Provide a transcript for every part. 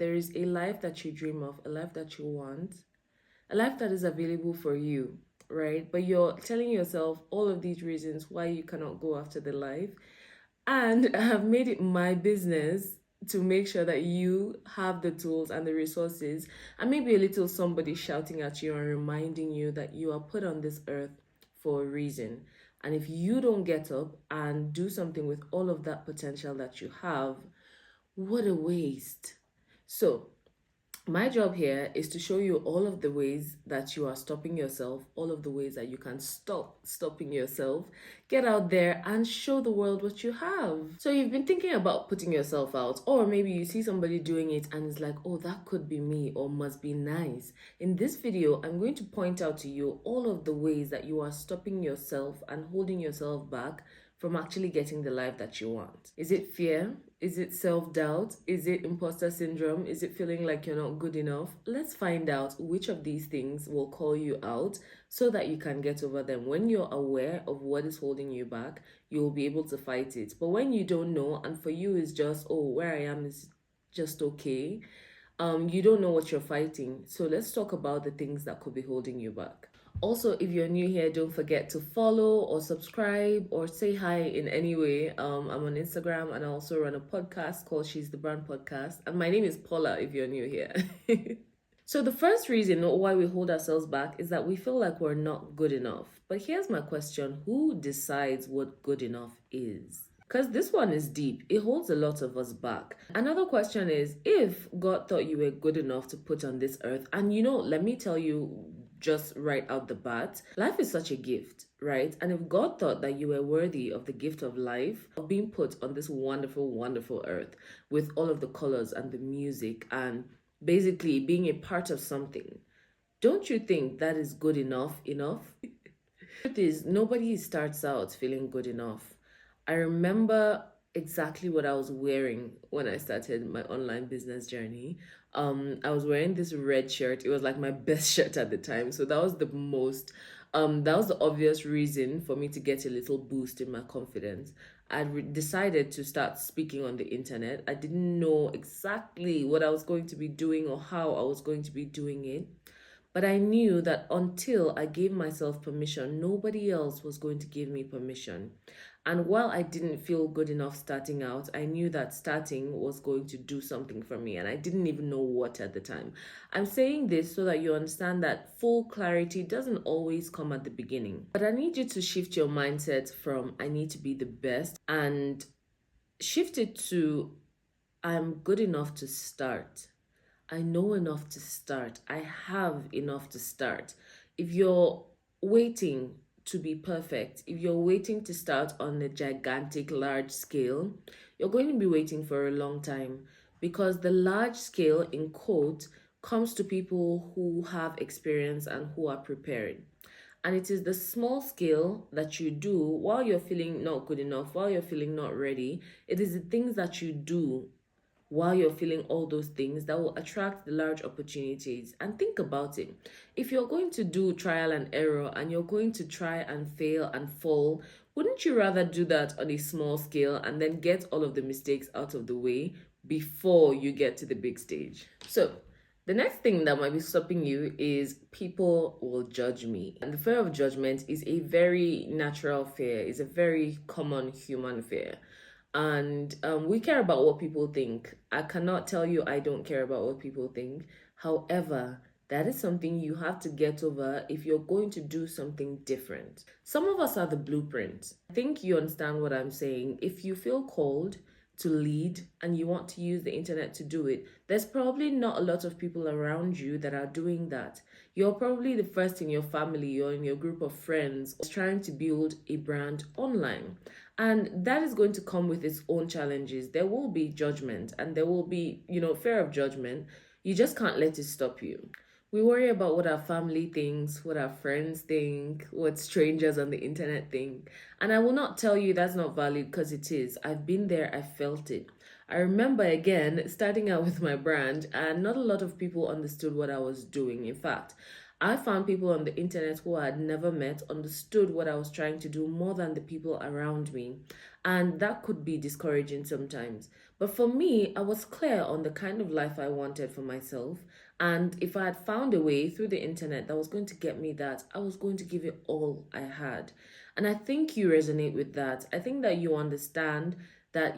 there is a life that you dream of, a life that you want, a life that is available for you, right? But you're telling yourself all of these reasons why you cannot go after the life. And I have made it my business to make sure that you have the tools and the resources, and maybe a little somebody shouting at you and reminding you that you are put on this earth for a reason. And if you don't get up and do something with all of that potential that you have, what a waste. So, my job here is to show you all of the ways that you are stopping yourself, all of the ways that you can stop stopping yourself. Get out there and show the world what you have. So you've been thinking about putting yourself out, or maybe you see somebody doing it and it's like, oh, that could be me or must be nice. In this video, I'm going to point out to you all of the ways that you are stopping yourself and holding yourself back from actually getting the life that you want. Is it fear? Is it self-doubt? Is it imposter syndrome? Is it feeling like you're not good enough? Let's find out which of these things will call you out so that you can get over them. When you're aware of what is holding you back, you'll be able to fight it. But when you don't know, and for you is just, oh, where I am is just okay, you don't know what you're fighting. So let's talk about the things that could be holding you back. Also, if you're new here, don't forget to follow or subscribe or say hi in any way. I'm on Instagram and I also run a podcast called She's the Brand Podcast. And my name is Paula if you're new here. So the first reason why we hold ourselves back is that we feel like we're not good enough. But here's my question. Who decides what good enough is? Because this one is deep. It holds a lot of us back. Another question is, if God thought you were good enough to put on this earth, and let me tell you just right out the bat, life is such a gift, right? And if God thought that you were worthy of the gift of life, of being put on this wonderful, wonderful earth with all of the colors and the music and basically being a part of something, don't you think that is good enough? The truth is, nobody starts out feeling good enough. I remember exactly what I was wearing when I started my online business journey. I was wearing this red shirt. It was like my best shirt at the time. So that was the obvious reason for me to get a little boost in my confidence. I decided to start speaking on the internet. I didn't know exactly what I was going to be doing or how I was going to be doing it. But I knew that until I gave myself permission, nobody else was going to give me permission. And while I didn't feel good enough starting out, I knew that starting was going to do something for me. And I didn't even know what at the time. I'm saying this so that you understand that full clarity doesn't always come at the beginning. But I need you to shift your mindset from I need to be the best and shift it to I'm good enough to start. I know enough to start. I have enough to start. If you're waiting to be perfect, if you're waiting to start on a gigantic, large scale, you're going to be waiting for a long time, because the large scale, in quote, comes to people who have experience and who are prepared. And it is the small scale that you do while you're feeling not good enough, while you're feeling not ready. It is the things that you do while you're feeling all those things that will attract the large opportunities. And think about it. If you're going to do trial and error and you're going to try and fail and fall, wouldn't you rather do that on a small scale and then get all of the mistakes out of the way before you get to the big stage? So the next thing that might be stopping you is people will judge me. And the fear of judgment is a very natural fear. It's a very common human fear. And we care about what people think. I cannot tell you I don't care about what people think. However, that is something you have to get over if you're going to do something different. Some of us are the blueprint. I think you understand what I'm saying. If you feel called to lead and you want to use the internet to do it, there's probably not a lot of people around you that are doing that. You're probably the first in your family or in your group of friends trying to build a brand online. And that is going to come with its own challenges. There will be judgment and there will be, fear of judgment. You just can't let it stop you. We worry about what our family thinks, what our friends think, what strangers on the internet think. And I will not tell you that's not valid, because it is. I've been there, I felt it. I remember, again, starting out with my brand, and not a lot of people understood what I was doing. In fact, I found people on the internet who I had never met understood what I was trying to do more than the people around me. And that could be discouraging sometimes. But for me, I was clear on the kind of life I wanted for myself. And if I had found a way through the internet that was going to get me that, I was going to give it all I had. And I think you resonate with that. I think that you understand that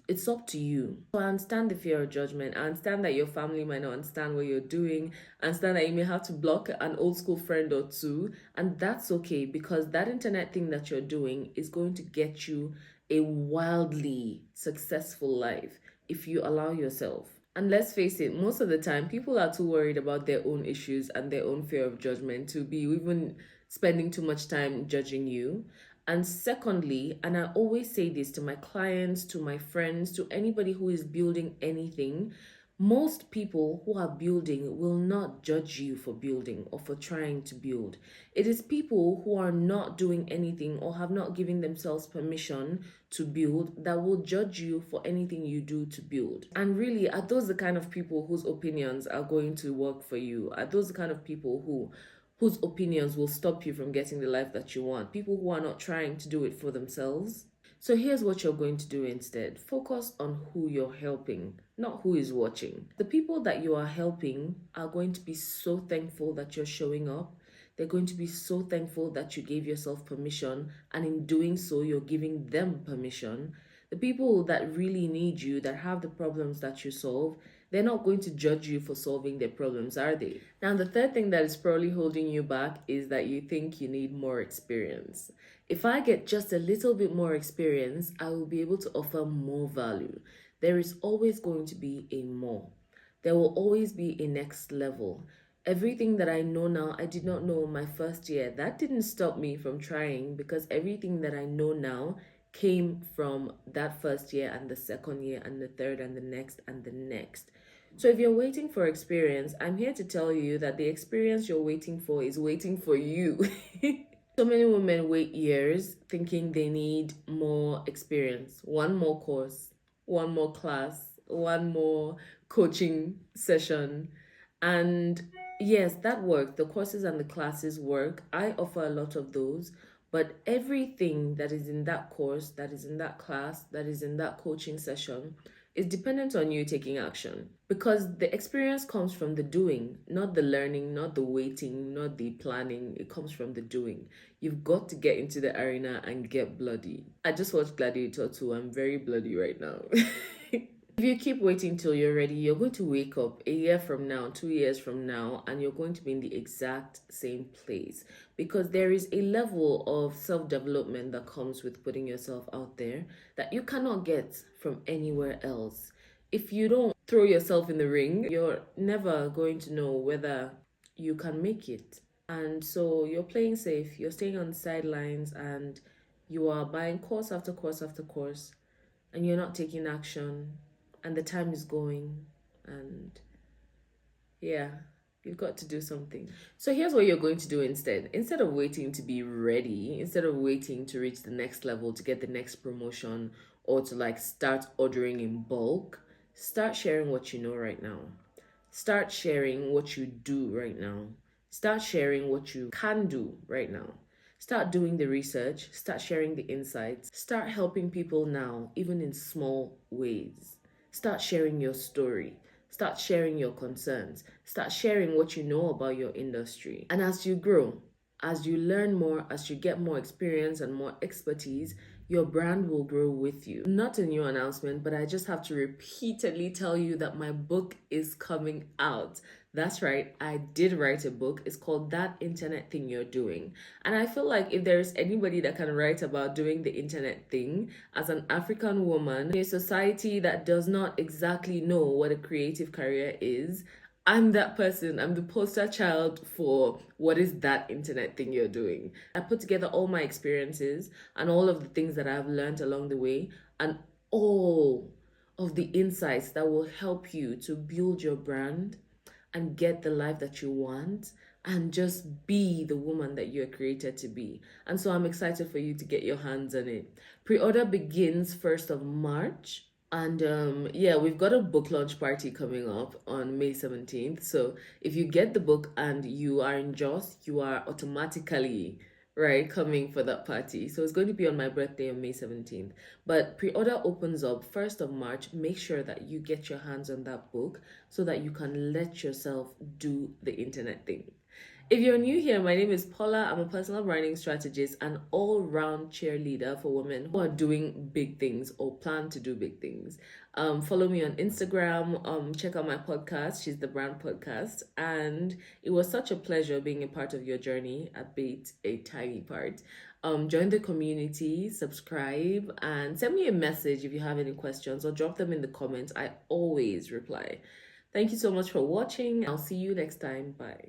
it's up to you. So I understand the fear of judgment. I understand that your family might not understand what you're doing. I understand that you may have to block an old school friend or two. And that's okay, because that internet thing that you're doing is going to get you a wildly successful life if you allow yourself. And let's face it, most of the time, people are too worried about their own issues and their own fear of judgment to be even spending too much time judging you. And secondly, and I always say this to my clients, to my friends, to anybody who is building anything, most people who are building will not judge you for building or for trying to build. It is people who are not doing anything or have not given themselves permission to build that will judge you for anything you do to build. And really, are those the kind of people whose opinions are going to work for you? Are those the kind of people whose opinions will stop you from getting the life that you want? People who are not trying to do it for themselves. So here's what you're going to do instead. Focus on who you're helping, not who is watching. The people that you are helping are going to be so thankful that you're showing up. They're going to be so thankful that you gave yourself permission, and in doing so, you're giving them permission. The people that really need you, that have the problems that you solve, they're not going to judge you for solving their problems, are they? Now, the third thing that is probably holding you back is that you think you need more experience. If I get just a little bit more experience, I will be able to offer more value. There is always going to be a more. There will always be a next level. Everything that I know now, I did not know my first year. That didn't stop me from trying, because everything that I know now came from that first year and the second year and the third and the next and the next. So if you're waiting for experience, I'm here to tell you that the experience you're waiting for is waiting for you. So many women wait years thinking they need more experience, one more course, one more class, one more coaching session. And yes, that works. The courses and the classes work. I offer a lot of those. But everything that is in that course, that is in that class, that is in that coaching session is dependent on you taking action. Because the experience comes from the doing, not the learning, not the waiting, not the planning. It comes from the doing. You've got to get into the arena and get bloody. I just watched Gladiator 2. I'm very bloody right now. If you keep waiting till you're ready, you're going to wake up a year from now, 2 years from now, and you're going to be in the exact same place. Because there is a level of self-development that comes with putting yourself out there that you cannot get from anywhere else. If you don't throw yourself in the ring, you're never going to know whether you can make it. And so you're playing safe, you're staying on the sidelines, and you are buying course after course after course, and you're not taking action, and the time is going, and yeah, you've got to do something. So here's what you're going to do instead. Instead of waiting to be ready, instead of waiting to reach the next level, to get the next promotion, or to like start ordering in bulk, start sharing what you know right now. Start sharing what you do right now. Start sharing what you can do right now. Start doing the research. Start sharing the insights. Start helping people now, even in small ways. Start sharing your story. Start sharing your concerns. Start sharing what you know about your industry. And as you grow, as you learn more, as you get more experience and more expertise, your brand will grow with you. Not a new announcement, but I just have to repeatedly tell you that my book is coming out. That's right, I did write a book. It's called That Internet Thing You're Doing. And I feel like if there's anybody that can write about doing the internet thing as an African woman in a society that does not exactly know what a creative career is, I'm that person. I'm the poster child for what is that internet thing you're doing. I put together all my experiences and all of the things that I've learned along the way, and all of the insights that will help you to build your brand and get the life that you want and just be the woman that you're created to be. And so I'm excited for you to get your hands on it. Pre-order begins 1st of March. And yeah, we've got a book launch party coming up on May 17th. So if you get the book and you are in Jos, you are automatically right, coming for that party. So it's going to be on my birthday on May 17th. But pre-order opens up 1st of March. Make sure that you get your hands on that book so that you can let yourself do the internet thing. If you're new here, my name is Paula. I'm a personal branding strategist and all-round cheerleader for women who are doing big things or plan to do big things. Follow me on Instagram. Check out my podcast. She's the Brand Podcast. And it was such a pleasure being a part of your journey, albeit a tiny part. Join the community, subscribe, and send me a message if you have any questions or drop them in the comments. I always reply. Thank you so much for watching. I'll see you next time. Bye.